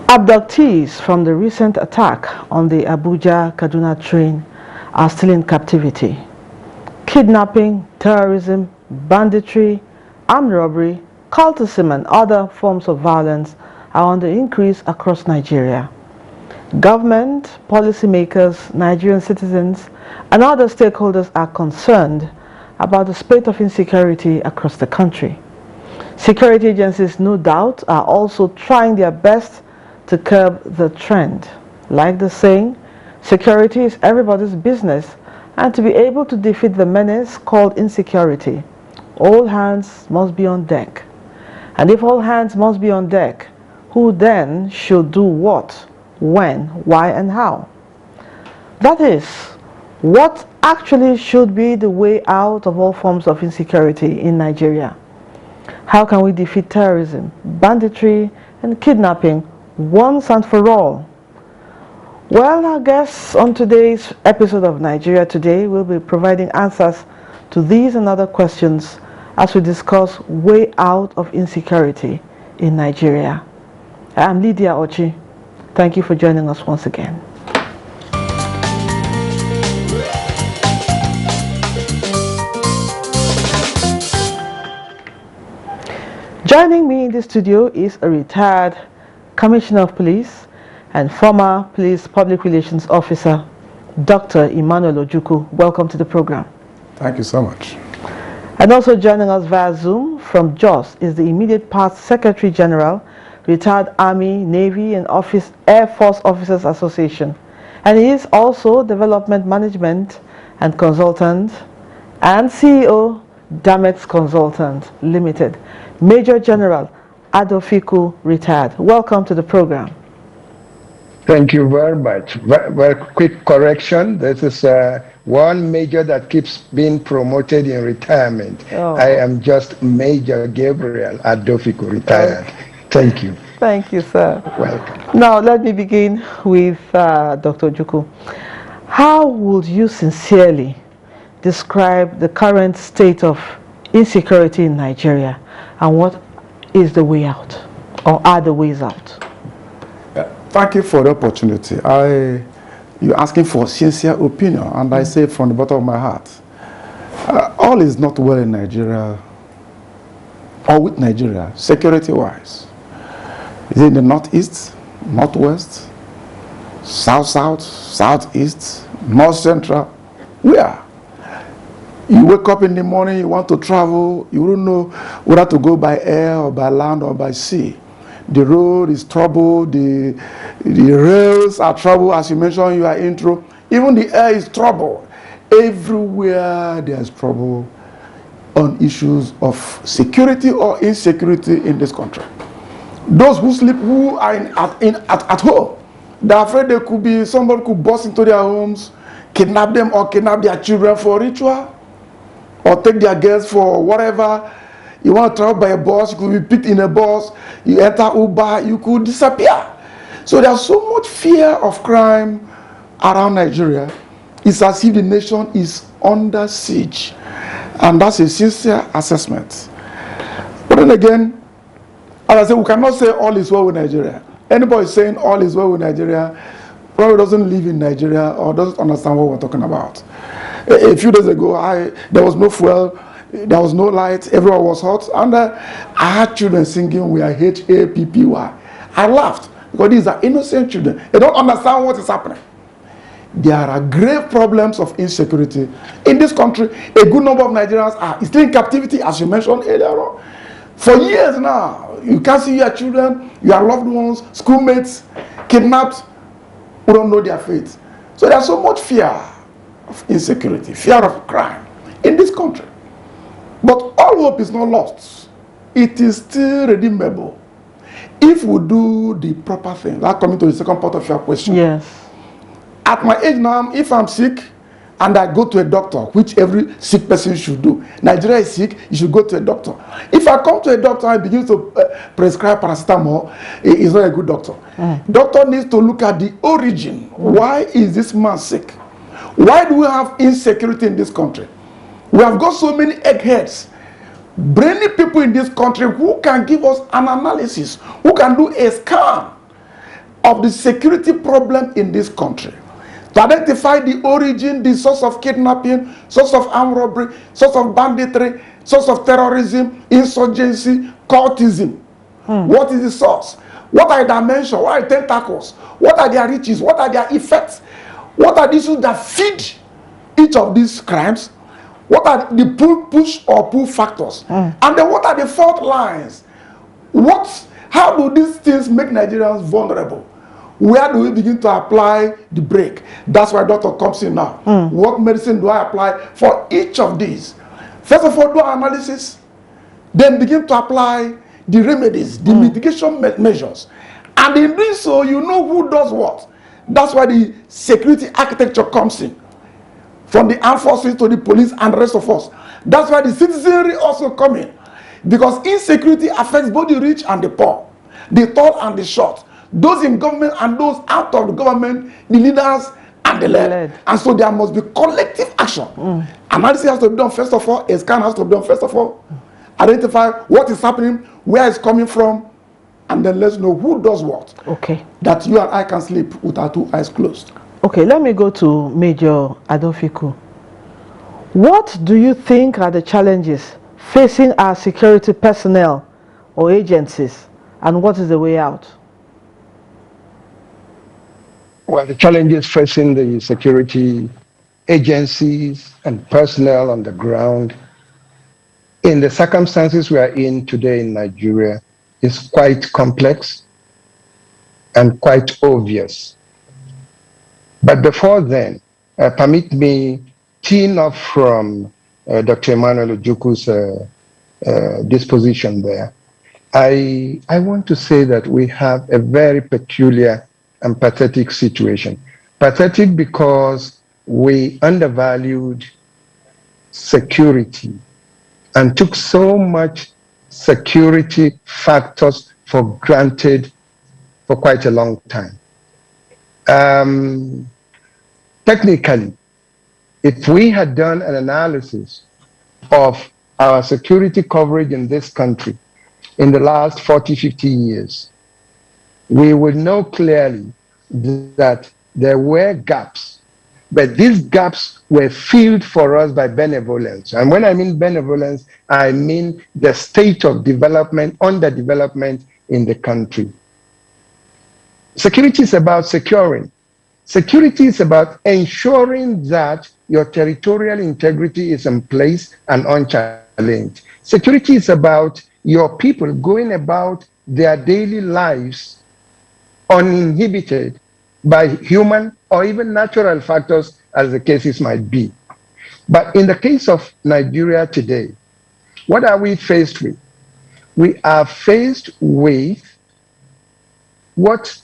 Abductees from the recent attack on the Abuja-Kaduna train are still in captivity. Kidnapping, terrorism, banditry, armed robbery, cultism and other forms of violence are on the increase across Nigeria. Government, policymakers, Nigerian citizens and other stakeholders are concerned about the spate of insecurity across the country. Security agencies, no doubt, are also trying their best to curb the trend. Like the saying, security is everybody's business, and to be able to defeat the menace called insecurity, all hands must be on deck. And if all hands must be on deck, who then should do what, when, why and how? That is, what actually should be the way out of all forms of insecurity in Nigeria? How can we defeat terrorism, banditry and kidnapping once and for all? Well, our guests on today's episode of Nigeria Today will be providing answers to these and other questions as we discuss way out of insecurity in Nigeria. I'm Lydia Ochi. Thank you for joining us once again. Joining me in the studio is a retired Commissioner of Police and former Police Public Relations Officer, Dr. Emmanuel Ojukwu. Welcome to the program. Thank you so much. And also joining us via Zoom from Jos is the immediate past Secretary General, retired Army, Navy and Air Force Officers Association. And he is also Development Management and Consultant and CEO, Damex Consultant Limited. Major General Adofiku, retired. Welcome to the program. Thank you very much. Very quick correction. This is one major that keeps being promoted in retirement. Oh. I am just Major Gabriel Adofiku, retired. Thank you. Thank you, sir. Welcome. Now, let me begin with Dr. Ojukwu. How would you sincerely describe the current state of insecurity in Nigeria, and what is the way out, or are the ways out? Thank you for the opportunity. You're asking for sincere opinion, and I say from the bottom of my heart, all is not well in Nigeria, or with Nigeria, security-wise. Is it in the northeast, northwest, south-south, southeast, north-central? Where? You wake up in the morning, you want to travel, you don't know whether to go by air or by land or by sea. The road is troubled, the rails are troubled, as you mentioned in your intro. Even the air is troubled. Everywhere there is trouble on issues of security or insecurity in this country. Those who sleep, who are at home, they're afraid there could be somebody could burst into their homes, kidnap them or kidnap their children for ritual, or take their girls for whatever. You want to travel by a bus, you could be picked in a bus, you enter Uber, you could disappear. So there's so much fear of crime around Nigeria. It's as if the nation is under siege. And that's a sincere assessment. But then again, as I said, we cannot say all is well with Nigeria. Anybody saying all is well with Nigeria probably doesn't live in Nigeria or doesn't understand what we're talking about. A few days ago, there was no fuel, there was no light, everyone was hot, and I had children singing, "We are H-A-P-P-Y." I laughed because these are innocent children. They don't understand what is happening. There are grave problems of insecurity in this country. A good number of Nigerians are still in captivity, as you mentioned earlier on. For years now, you can't see your children, your loved ones, schoolmates, kidnapped, who don't know their fate. So there's so much fear of insecurity, fear of crime in this country. But all hope is not lost. It is still redeemable if we do the proper thing. That coming to the second part of your question. Yes. At my age now, if I'm sick and I go to a doctor, which every sick person should do. Nigeria is sick, you should go to a doctor. If I come to a doctor and begin to prescribe paracetamol, he's not a good doctor. Doctor needs to look at the origin. Why is this man sick? Why do we have insecurity in this country? We have got so many eggheads, brainy people in this country who can give us an analysis, who can do a scan of the security problem in this country, to identify the origin, the source of kidnapping, source of armed robbery, source of banditry, source of terrorism, insurgency, cultism. What is the source? What are the dimensions? What are the tentacles? What are their riches? What are their effects? What are the issues that feed each of these crimes? What are the push or pull factors? And then what are the fault lines? How do these things make Nigerians vulnerable? Where do we begin to apply the brake? That's why doctor comes in now. What medicine do I apply for each of these? First of all, do analysis, then begin to apply the remedies, the mitigation measures. And in doing so, you know who does what. That's why the security architecture comes in, from the armed forces to the police and the rest of us. That's why the citizenry also come in, because insecurity affects both the rich and the poor, the tall and the short, those in government and those out of the government, the leaders and the led. And so there must be collective action. Analysis has to be done first of all, a scan has to be done first of all, identify what is happening, where it's coming from, and then let's know who does what. Okay. That you and I can sleep with our two eyes closed. Okay, let me go to Major Adofiku. What do you think are the challenges facing our security personnel or agencies, and what is the way out? Well, the challenges facing the security agencies and personnel on the ground in the circumstances we are in today in Nigeria is quite complex and quite obvious. But before then, permit me teeing off from Dr. Emmanuel Ojukwu's disposition there. I want to say that we have a very peculiar and pathetic situation. Pathetic because we undervalued security and took so much security factors for granted for quite a long time. Technically, if we had done an analysis of our security coverage in this country in the last 40, 50 years, we would know clearly that there were gaps, but these gaps were filled for us by benevolence. And when I mean benevolence, I mean the state of development, underdevelopment in the country. Security is about securing. Security is about ensuring that your territorial integrity is in place and unchallenged. Security is about your people going about their daily lives uninhibited by human or even natural factors, as the cases might be. But in the case of Nigeria today, what are we faced with? We are faced with what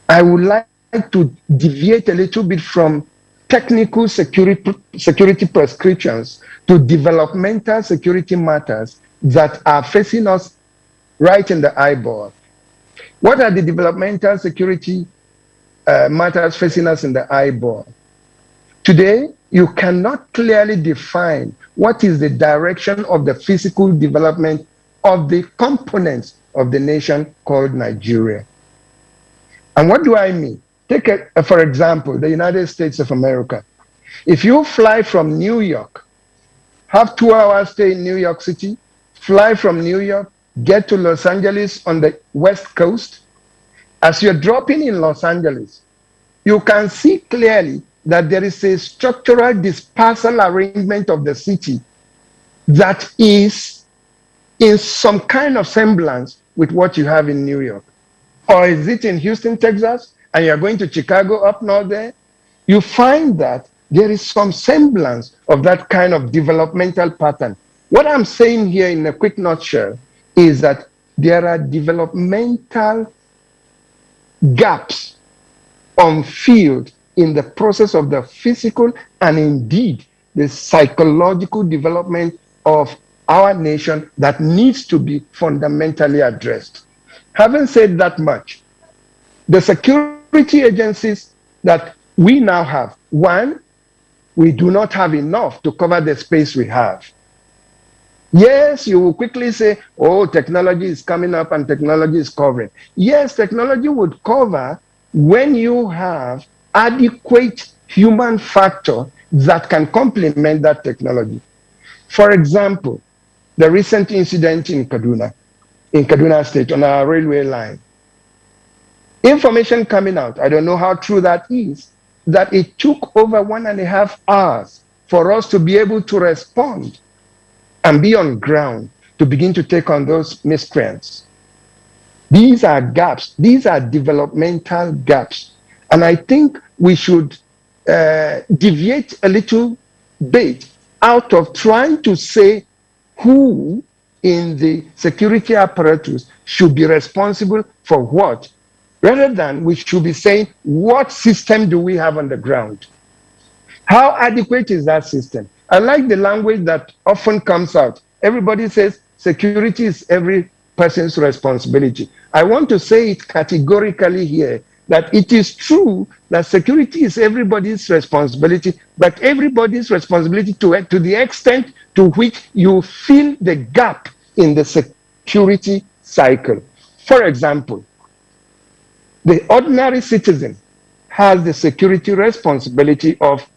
I would like to deviate a little bit from technical security prescriptions to developmental security matters that are facing us right in the eyeball. What are the developmental security matters facing us in the eyeball? Today, you cannot clearly define what is the direction of the physical development of the components of the nation called Nigeria. And what do I mean? Take, for example, the United States of America. If you fly from New York, have 2 hours stay in New York City, fly from New York, get to Los Angeles on the West Coast, as you're dropping in Los Angeles, you can see clearly that there is a structural dispersal arrangement of the city that is in some kind of semblance with what you have in New York. Or is it in Houston, Texas, and you're going to Chicago up north there? You find that there is some semblance of that kind of developmental pattern. What I'm saying here in a quick nutshell is that there are developmental gaps unfilled in the process of the physical and indeed the psychological development of our nation that needs to be fundamentally addressed. Having said that much, the security agencies that we now have, one, we do not have enough to cover the space we have. Yes, you will quickly say, oh, technology is coming up and technology is covering. Yes, technology would cover when you have adequate human factor that can complement that technology. For example, the recent incident in Kaduna State on our railway line. Information coming out, I don't know how true that is, that it took over 1.5 hours for us to be able to respond and be on ground to begin to take on those miscreants. These are gaps. These are developmental gaps. And I think we should deviate a little bit out of trying to say who in the security apparatus should be responsible for what, rather than we should be saying what system do we have on the ground? How adequate is that system? I like the language that often comes out. Everybody says security is every person's responsibility. I want to say it categorically here that it is true that security is everybody's responsibility, but everybody's responsibility to the extent to which you fill the gap in the security cycle. For example, the ordinary citizen has the security responsibility of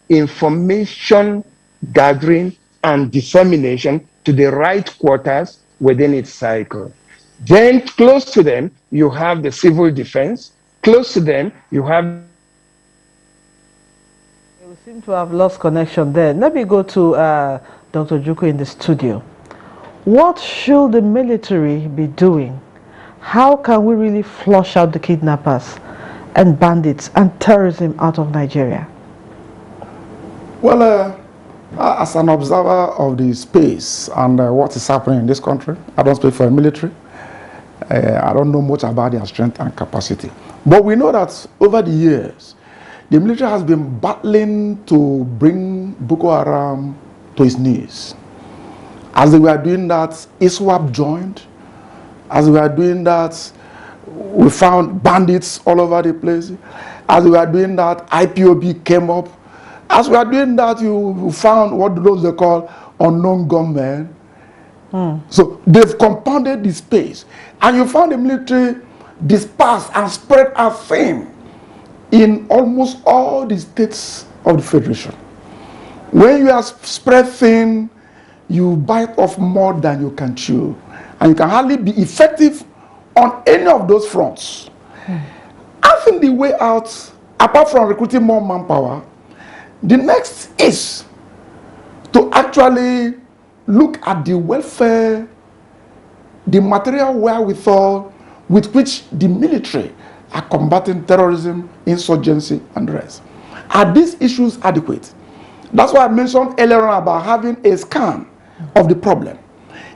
information gathering and dissemination to the right quarters within its cycle. Then close to them, you have the civil defense. Close to them, you have... We seem to have lost connection there. Let me go to Dr. Ojukwu in the studio. What should the military be doing? How can we really flush out the kidnappers and bandits and terrorism out of Nigeria? Well, as an observer of the space and what is happening in this country, I don't speak for the military. I don't know much about their strength and capacity. But we know that over the years, the military has been battling to bring Boko Haram to its knees. As they were doing that, ISWAP joined. As we were doing that, we found bandits all over the place. As we were doing that, IPOB came up. As we are doing that, you found what those they call unknown gunmen. So they've compounded the space. And you found the military dispersed and spread out thin in almost all the states of the Federation. When you are spread thin, you bite off more than you can chew. And you can hardly be effective on any of those fronts. I think the way out, apart from recruiting more manpower, the next is to actually look at the welfare, the material wherewithal with which the military are combating terrorism, insurgency, and the rest. Are these issues adequate? That's why I mentioned earlier on about having a scan of the problem.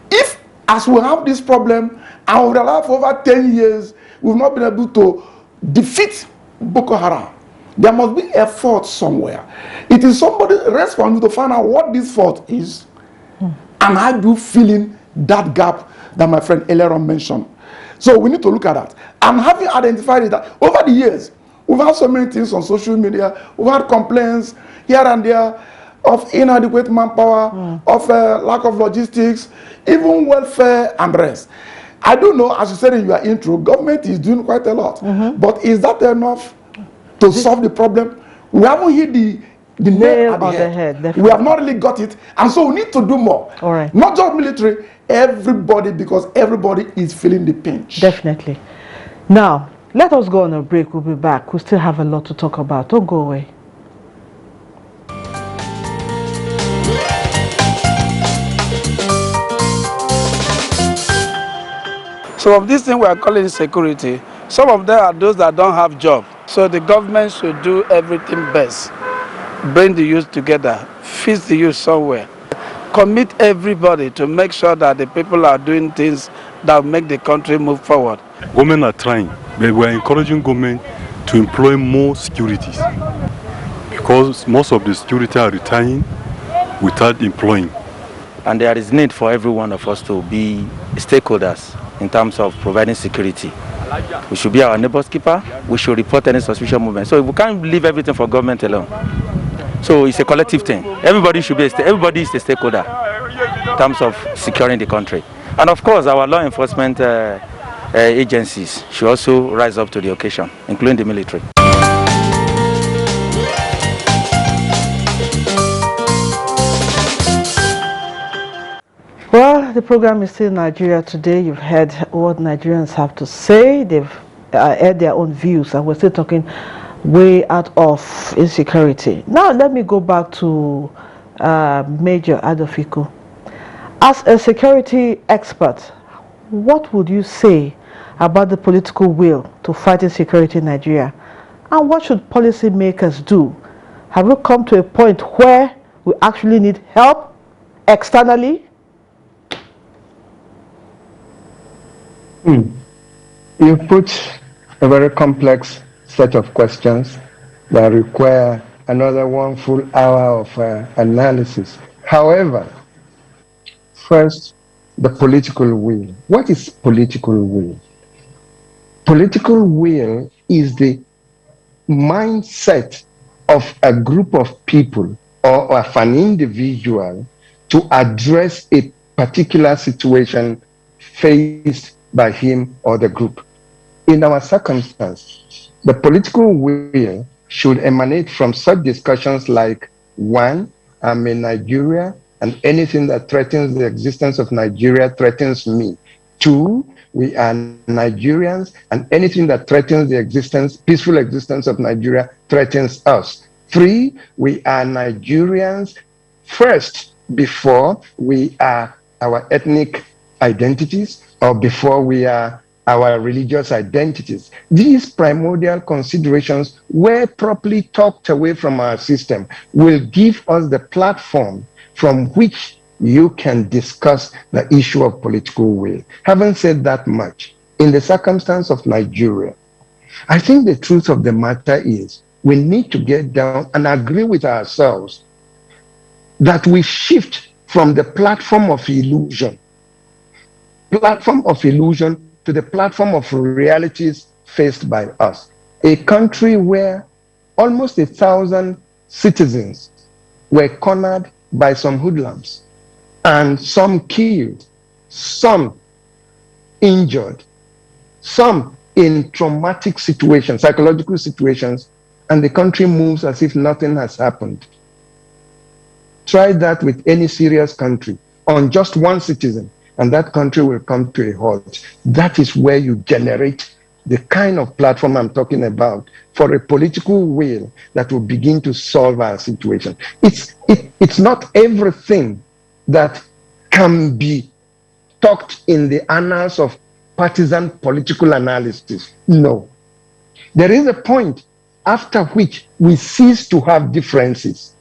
If, as we have this problem, and over the last over 10 years, we've not been able to defeat Boko Haram, there must be a fault somewhere. It is somebody's responsibility to find out what this fault is, and how do you fill in that gap that my friend Eleron mentioned. So we need to look at that. And having identified it, that over the years, we've had so many things on social media, we've had complaints here and there of inadequate manpower, of lack of logistics, even welfare and rest. I do know, as you said in your intro, government is doing quite a lot. But is that enough to solve the problem? We haven't hit the nail on the head. We have not really got it, and so we need to do more. All right. Not just military, everybody, because everybody is feeling the pinch. Definitely. Now, let us go on a break. We'll be back. We still have a lot to talk about. Don't go away. Some of these things we are calling security, some of them are those that don't have job. So the government should do everything best. Bring the youth together, feed the youth somewhere. Commit everybody to make sure that the people are doing things that make the country move forward. Government are trying, but we are encouraging government to employ more securities, because most of the security are retiring without employing. And there is need for every one of us to be stakeholders in terms of providing security. We should be our neighbor's keeper. We should report any suspicious movement. So we can't leave everything for government alone. So it's a collective thing. Everybody should be everybody is a stakeholder in terms of securing the country. And of course, our law enforcement agencies should also rise up to the occasion, including the military. Well, the program is still Nigeria Today. You've heard what Nigerians have to say. They've aired their own views, and we're still talking way out of insecurity. Now, let me go back to Major Adofiku. As a security expert, what would you say about the political will to fight insecurity in Nigeria? And what should policymakers do? Have we come to a point where we actually need help externally? You put a very complex set of questions that require another one full hour of analysis. However, first, the political will. What is political will? Political will is the mindset of a group of people or of an individual to address a particular situation faced by him or the group. In our circumstance, the political will should emanate from such discussions like, one, I'm in Nigeria and anything that threatens the existence of Nigeria threatens me. Two, we are Nigerians and anything that threatens the peaceful existence of Nigeria threatens us. Three, we are Nigerians first before we are our ethnic identities or before we are our religious identities. These primordial considerations, where properly tucked away from our system, will give us the platform from which you can discuss the issue of political will. Having said that much, in the circumstance of Nigeria, I think the truth of the matter is we need to get down and agree with ourselves that we shift from the platform of illusion to the platform of realities faced by us. A country where almost 1,000 citizens were cornered by some hoodlums, and some killed, some injured, some in traumatic situations, psychological situations, and the country moves as if nothing has happened. Try that with any serious country on just one citizen, and that country will come to a halt. That is where you generate the kind of platform I'm talking about for a political will that will begin to solve our situation. It's not everything that can be talked in the annals of partisan political analysis. No. There is a point after which we cease to have differences.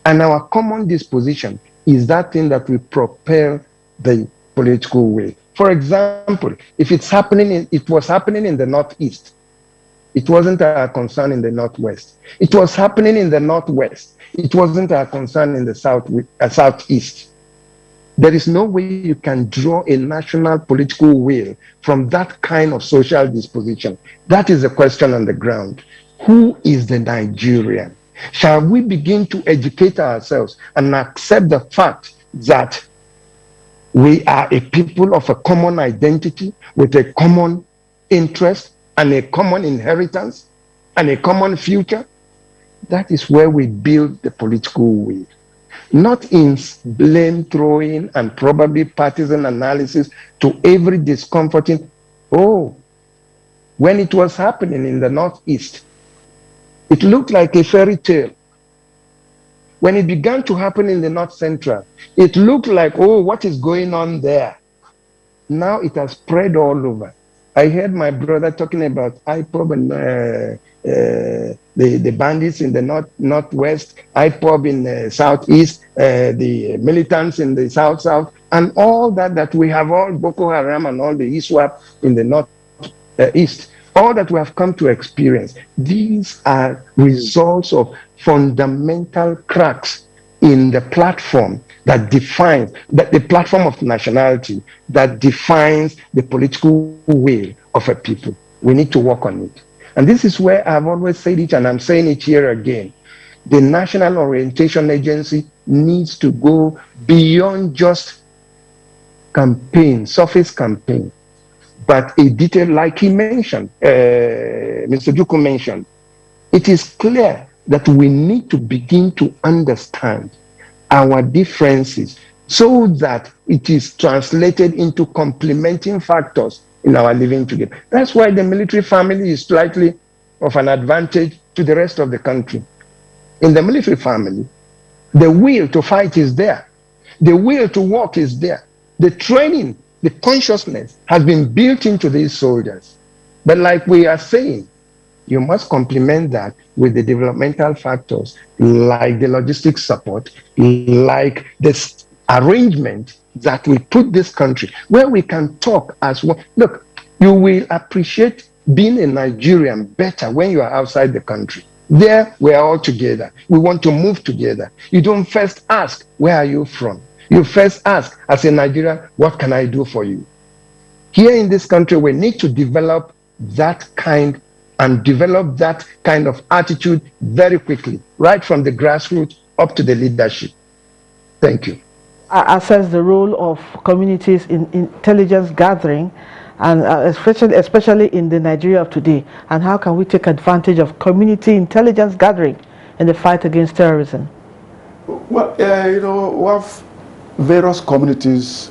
And our common disposition is that thing that will propel the political will. For example, if it was happening in the Northeast, it wasn't our concern in the Northwest. It was happening in the Northwest. It wasn't our concern in the Southeast. There is no way you can draw a national political will from that kind of social disposition. That is the question on the ground. Who is the Nigerian? Shall we begin to educate ourselves and accept the fact that we are a people of a common identity with a common interest and a common inheritance and a common future? That is where we build the political will. Not in blame throwing and probably partisan analysis to every discomforting, when it was happening in the Northeast, it looked like a fairy tale. When it began to happen in the North Central, it looked like, what is going on there? Now it has spread all over. I heard my brother talking about IPOB and the bandits in the Northwest, IPOB in the Southeast, the militants in the South, and all that we have, all Boko Haram and all the ISWAP in the Northeast. All that we have come to experience, these are results of fundamental cracks in the platform that defines, the platform of nationality that defines the political will of a people. We need to work on it. And this is where I've always said it, and I'm saying it here again. The National Orientation Agency needs to go beyond just campaign, surface campaign. but a detail like he mentioned, Mr. Juku mentioned. It is clear that we need to begin to understand our differences so that it is translated into complementing factors in our living together. That's why the military family is slightly of an advantage to the rest of the country. In the military family, the will to fight is there. The will to work is there. The training, the consciousness has been built into these soldiers. But like we are saying, you must complement that with the developmental factors like the logistics support, like this arrangement that will put this country where we can talk as one. Look, you will appreciate being a Nigerian better when you are outside the country. There, we are all together. We want to move together. You don't first ask, where are you from? You first ask, as a Nigerian, what can I do for you? Here in this country, we need to develop that kind of attitude very quickly, right from the grassroots up to the leadership. Thank you. I assess the role of communities in intelligence gathering, and especially in the Nigeria of today, and how can we take advantage of community intelligence gathering in the fight against terrorism? Well, we have various communities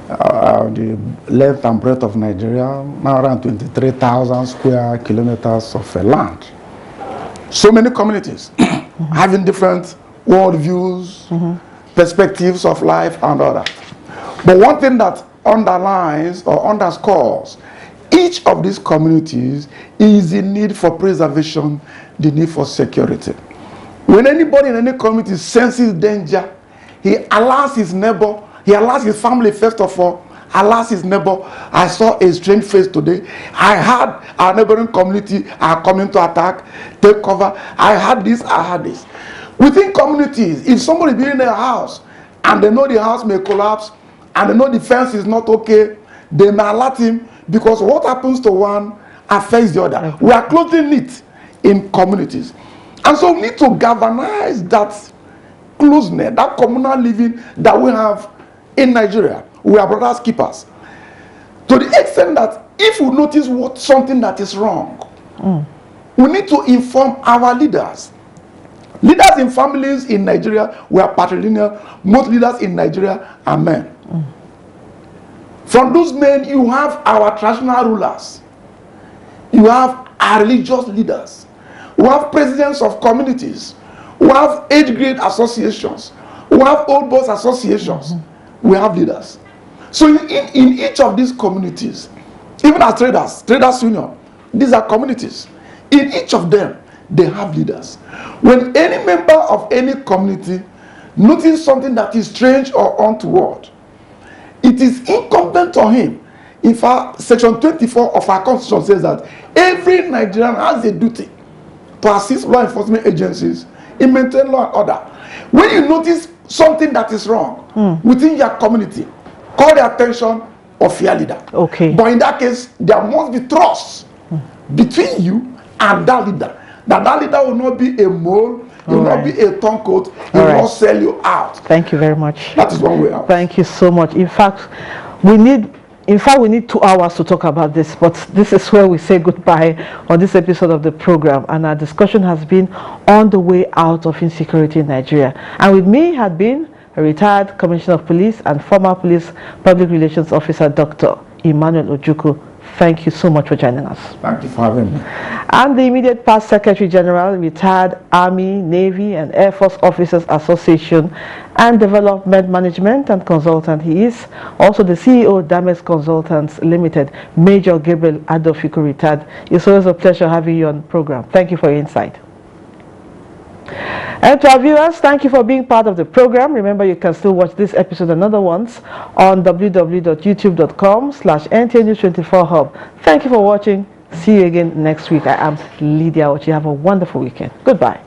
the length and breadth of Nigeria, now around 23,000 square kilometers of land. So many communities having different worldviews, perspectives of life and all that. But one thing that underlines or underscores each of these communities is the need for preservation, the need for security. When anybody in any community senses danger, he allows his neighbor, he allows his family first of all, allows his neighbor. I saw a strange face today. I heard our neighboring community are coming to attack, take cover. I heard this, I heard this. Within communities, if somebody building a house and they know the house may collapse and they know the fence is not okay, they may alert him, because what happens to one affects the other. We are closely knit in communities. And so we need to galvanize that closeness, that communal living that we have in Nigeria. We are brothers keepers. To the extent that if we notice something that is wrong, we need to inform our leaders. Leaders in families in Nigeria, we are patrilineal. Most leaders in Nigeria are men. From those men, you have our traditional rulers. You have our religious leaders. We have presidents of communities. We have age grade associations. We have old boys associations. We have leaders. So in each of these communities, even as traders union, these are communities. In each of them, they have leaders. When any member of any community notices something that is strange or untoward, it is incumbent on him. In fact, Section 24 of our Constitution says that every Nigerian has a duty to assist law enforcement agencies in maintaining law and order. When you notice something that is wrong within your community, call the attention of your leader. Okay. But in that case, there must be trust between you and that leader. That leader will not be a mole, he will not be a turncoat, he will not sell you out. Thank you very much. That is one way out. Thank you so much. In fact, we need 2 hours to talk about this, but this is where we say goodbye on this episode of the program, and our discussion has been on the way out of insecurity in Nigeria. And with me had been a retired Commissioner of Police and former Police Public Relations Officer, Dr. Emmanuel Ojukwu. Thank you so much for joining us. Thank you for having me. And the immediate past Secretary General, retired Army, Navy, and Air Force Officers Association and Development Management and Consultant. He is also the CEO of Damex Consultants Limited, Major Gabriel Adolfico, retired. It's always a pleasure having you on the program. Thank you for your insight. And to our viewers, thank you for being part of the program. Remember, you can still watch this episode and other ones on www.youtube.com/NTNews24hub. Thank you for watching. See you again next week. I am Lydia Ochi. Have a wonderful weekend. Goodbye.